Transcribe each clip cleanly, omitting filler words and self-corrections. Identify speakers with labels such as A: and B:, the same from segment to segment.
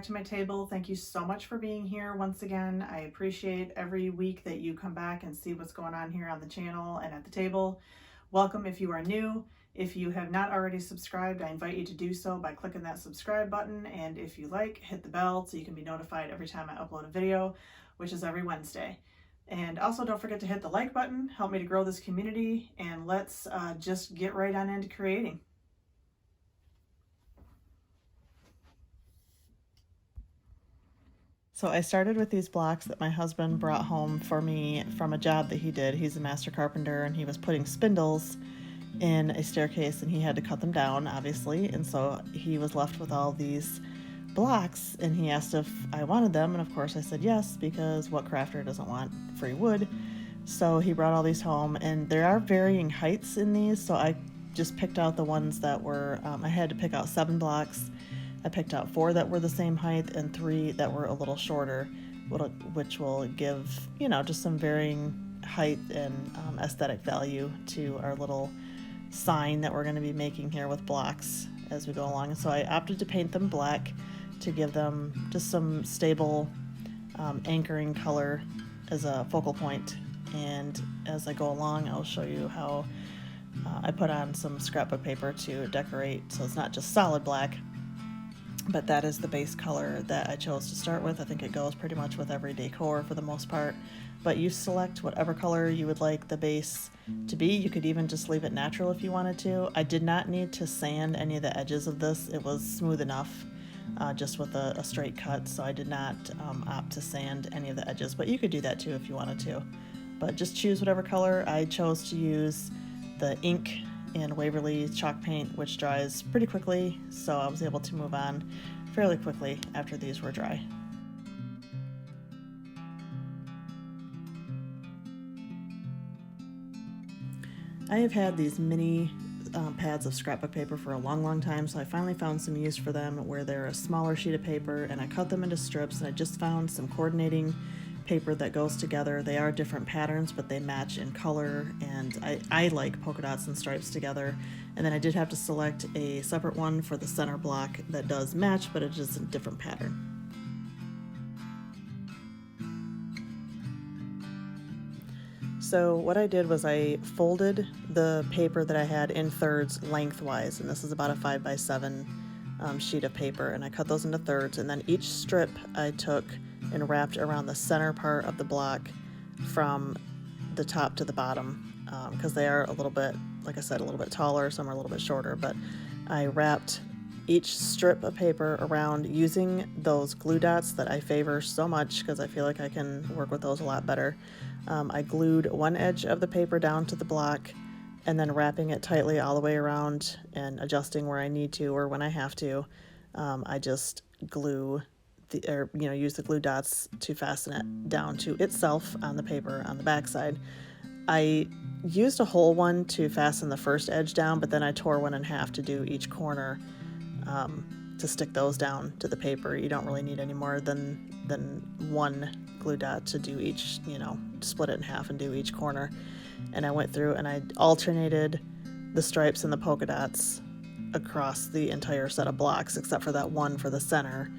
A: to my table. Thank you so much for being here once again. I appreciate every week that you come back and see what's going on here on the channel and at the table. Welcome if you are new. If you have not already subscribed, I invite you to do so by clicking that subscribe button. And if you like, hit the bell so you can be notified every time I upload a video, which is every Wednesday. And also don't forget to hit the like button, help me to grow this community, and let's just get right on into creating. So I started with these blocks that my husband brought home for me from a job that he did. He's a master carpenter and he was putting spindles in a staircase and he had to cut them down, obviously. And so he was left with all these blocks and he asked if I wanted them. And of course I said yes, because what crafter doesn't want free wood? So he brought all these home and there are varying heights in these. So I just picked out the ones that were, I had to pick out 7 blocks. I picked out 4 that were the same height and 3 that were a little shorter, which will give, you know, just some varying height and aesthetic value to our little sign that we're going to be making here with blocks as we go along. And so I opted to paint them black to give them just some stable anchoring color as a focal point. And as I go along, I'll show you how I put on some scrapbook paper to decorate, so it's not just solid black. But that is the base color that I chose to start with. I think it goes pretty much with every decor for the most part. But you select whatever color you would like the base to be. You could even just leave it natural if you wanted to. I did not need to sand any of the edges of this. It was smooth enough just with a straight cut. So I did not opt to sand any of the edges. But you could do that too if you wanted to. But just choose whatever color. I chose to use the ink and Waverly chalk paint, which dries pretty quickly, so I was able to move on fairly quickly after these were dry. I have had these mini pads of scrapbook paper for a long time, so I finally found some use for them where they're a smaller sheet of paper, and I cut them into strips, and I just found some coordinating paper that goes together. They are different patterns, but they match in color, and I like polka dots and stripes together. And then I did have to select a separate one for the center block that does match, but it is a different pattern. So what I did was I folded the paper that I had in thirds lengthwise, and this is about a 5x7 sheet of paper, and I cut those into thirds, and then each strip I took and wrapped around the center part of the block from the top to the bottom, because they are a little bit, like I said, a little bit taller, some are a little bit shorter, but I wrapped each strip of paper around using those glue dots that I favor so much because I feel like I can work with those a lot better. I glued one edge of the paper down to the block and then wrapping it tightly all the way around and adjusting where I need to or when I have to. I just glue use the glue dots to fasten it down to itself on the paper on the back side. I used a whole one to fasten the first edge down, but then I tore one in half to do each corner to stick those down to the paper. You don't really need any more than one glue dot to do each, split it in half and do each corner. And I went through and I alternated the stripes and the polka dots across the entire set of blocks, except for that one for the center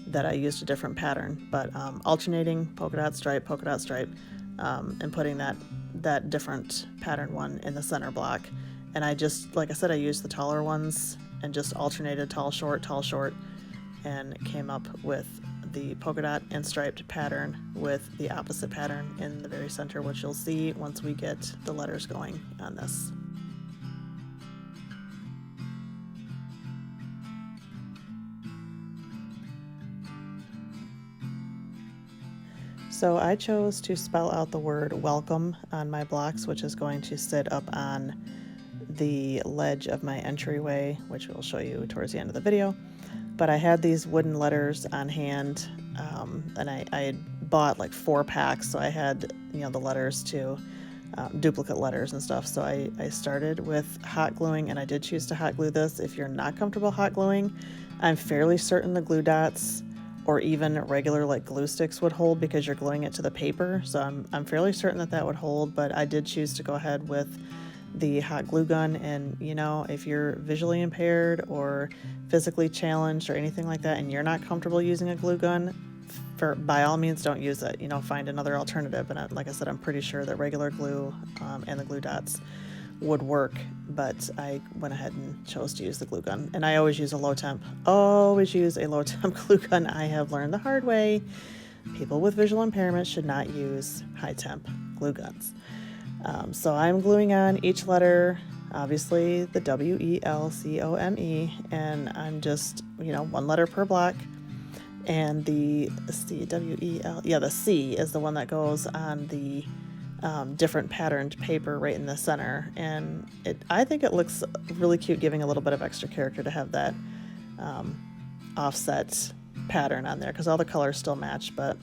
A: that I used a different pattern, but alternating polka dot stripe, and putting that different pattern one in the center block. And I just, like I said, I used the taller ones and just alternated tall, short, and came up with the polka dot and striped pattern with the opposite pattern in the very center, which you'll see once we get the letters going on this. So I chose to spell out the word welcome on my blocks, which is going to sit up on the ledge of my entryway, which we'll show you towards the end of the video. But I had these wooden letters on hand, and I had bought like 4 packs, so I had the letters to duplicate letters and stuff. So I started with hot gluing, and I did choose to hot glue this. If you're not comfortable hot gluing, I'm fairly certain the glue dots or even regular like glue sticks would hold because you're gluing it to the paper. So I'm fairly certain that would hold, but I did choose to go ahead with the hot glue gun. And you know, if you're visually impaired or physically challenged or anything like that and you're not comfortable using a glue gun, by all means don't use it. You know, find another alternative. And like I said, I'm pretty sure that regular glue and the glue dots would work, but I went ahead and chose to use the glue gun. And I always use a low temp glue gun. I have learned the hard way. People with visual impairment should not use high temp glue guns. So I'm gluing on each letter, obviously the W-E-L-C-O-M-E, and I'm just, you know, one letter per block. And the C-W-E-L, yeah, the C is the one that goes on the different patterned paper right in the center. And I think it looks really cute, giving a little bit of extra character to have that offset pattern on there, because all the colors still match. But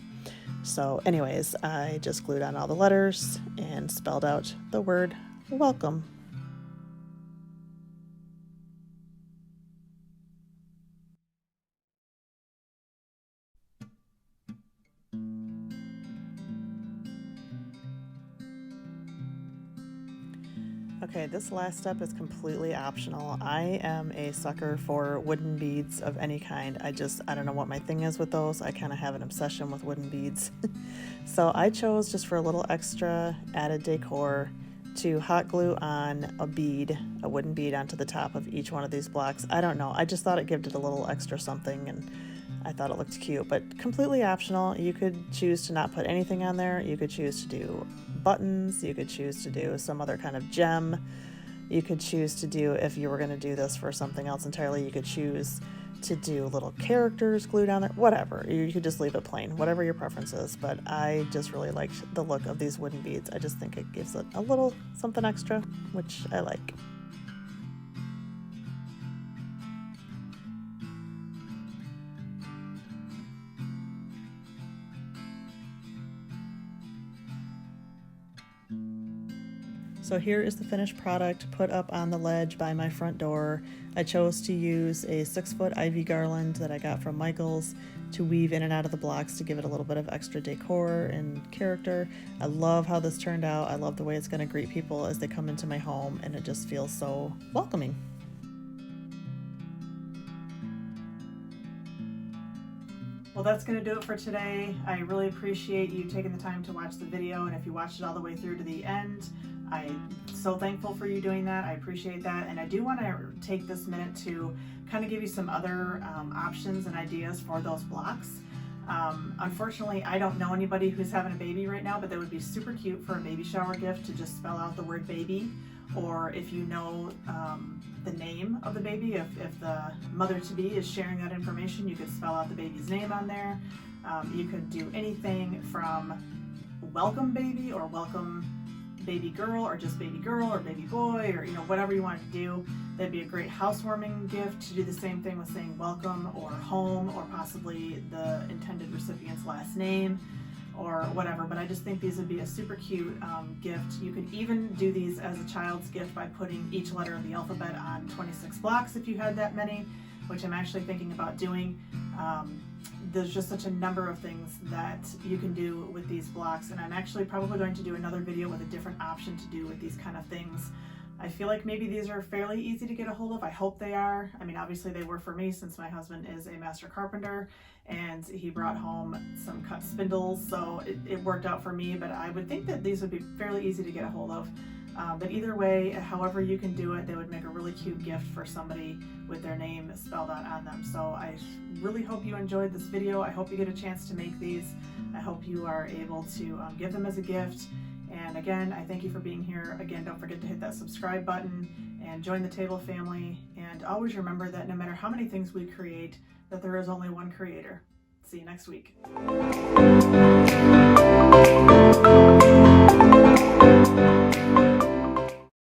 A: so anyways, I just glued on all the letters and spelled out the word welcome. Okay, this last step is completely optional. I am a sucker for wooden beads of any kind. I don't know what my thing is with those. I kind of have an obsession with wooden beads. So I chose, just for a little extra added decor, to hot glue on a wooden bead onto the top of each one of these blocks. I don't know, I just thought it gave it a little extra something, and I thought it looked cute, but completely optional. You could choose to not put anything on there. You could choose to do buttons. You could choose to do some other kind of gem. You could choose to do, if you were going to do this for something else entirely, you could choose to do little characters glued on there, whatever. You could just leave it plain, whatever your preference is. But I just really liked the look of these wooden beads. I just think it gives it a little something extra, which I like. So here is the finished product put up on the ledge by my front door. I chose to use a 6-foot ivy garland that I got from Michael's to weave in and out of the blocks to give it a little bit of extra decor and character. I love how this turned out. I love the way it's going to greet people as they come into my home, and it just feels so welcoming. Well, that's going to do it for today. I really appreciate you taking the time to watch the video, and if you watched it all the way through to the end, I'm so thankful for you doing that. I appreciate that, and I do want to take this minute to kind of give you some other options and ideas for those blocks. Unfortunately, I don't know anybody who's having a baby right now, but that would be super cute for a baby shower gift to just spell out the word baby, or if you know the name of the baby, if the mother-to-be is sharing that information, you could spell out the baby's name on there. You could do anything from welcome baby or welcome baby girl, or just baby girl or baby boy, or whatever you want to do. That'd be a great housewarming gift to do the same thing with saying welcome or home, or possibly the intended recipient's last name or whatever. But I just think these would be a super cute gift. You could even do these as a child's gift by putting each letter of the alphabet on 26 blocks if you had that many, which I'm actually thinking about doing. There's just such a number of things that you can do with these blocks, and I'm actually probably going to do another video with a different option to do with these kind of things. I feel like maybe these are fairly easy to get a hold of. I hope they are. I mean, obviously they were for me, since my husband is a master carpenter and he brought home some cut spindles, so it worked out for me. But I would think that these would be fairly easy to get a hold of. But either way, however you can do it, they would make a really cute gift for somebody with their name spelled out on them. So I really hope you enjoyed this video. I hope you get a chance to make these. I hope you are able to give them as a gift. And again, I thank you for being here. Again, don't forget to hit that subscribe button and join the table family. And always remember that no matter how many things we create, that there is only one creator. See you next week.